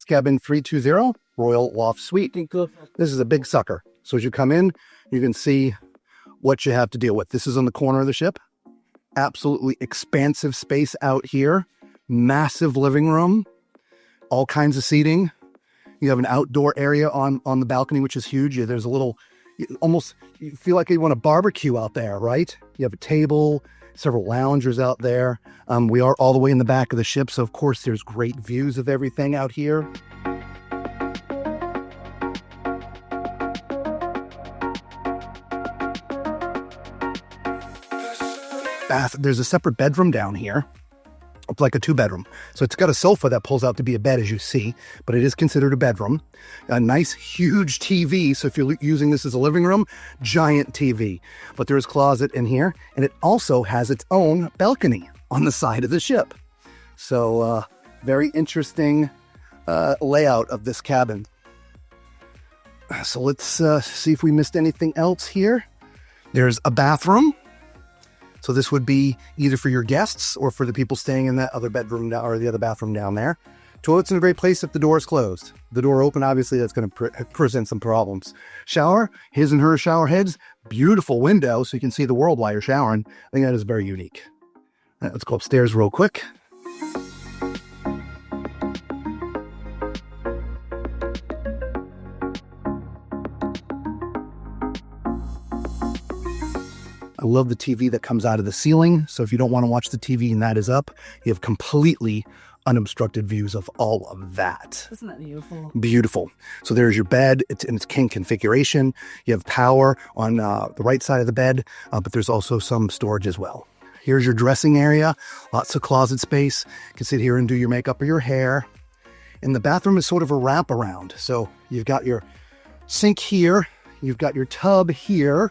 Cabin 320, Royal Loft Suite. This is a big sucker. So as you come in, you can see what you have to deal with. This is on the corner of the ship. Absolutely expansive space out here. Massive living room. All kinds of seating. You have an outdoor area on the balcony, which is huge. There's a little, almost, you feel like you want to barbecue out there, right? You have a table, several loungers out there. We are all the way in the back of the ship, so of course there's great views of everything out here. There's a separate bedroom down here. It's like a 2-bedroom. So it's got a sofa that pulls out to be a bed, as you see, but it is considered a bedroom. A nice, huge TV. So if you're using this as a living room, giant TV. But there is a closet in here, and it also has its own balcony on the side of the ship. So very interesting layout of this cabin. So let's see if we missed anything else here. There's a bathroom. So this would be either for your guests or for the people staying in that other bedroom or the other bathroom down there. Toilet's in a great place if the door is closed. The door open, obviously, that's going to present some problems. Shower, his and her shower heads, beautiful window so you can see the world while you're showering. I think that is very unique. All right, let's go upstairs real quick. I love the TV that comes out of the ceiling. So if you don't want to watch the TV and that is up, you have completely unobstructed views of all of that. Isn't that beautiful? Beautiful. So there's your bed. It's in its king configuration. You have power on the right side of the bed, but there's also some storage as well. Here's your dressing area. Lots of closet space. You can sit here and do your makeup or your hair. And the bathroom is sort of a wraparound. So you've got your sink here. You've got your tub here.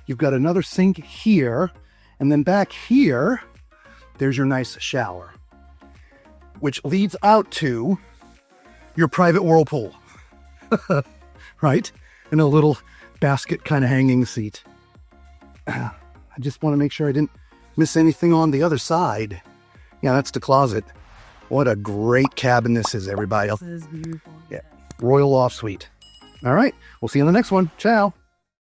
You've got another sink here, and then back here, there's your nice shower, which leads out to your private whirlpool, right? And a little basket kind of hanging seat. I just want to make sure I didn't miss anything on the other side. Yeah, that's the closet. What a great cabin this is, everybody. This is beautiful. Yeah, Royal Loft Suite. All right, we'll see you in the next one. Ciao.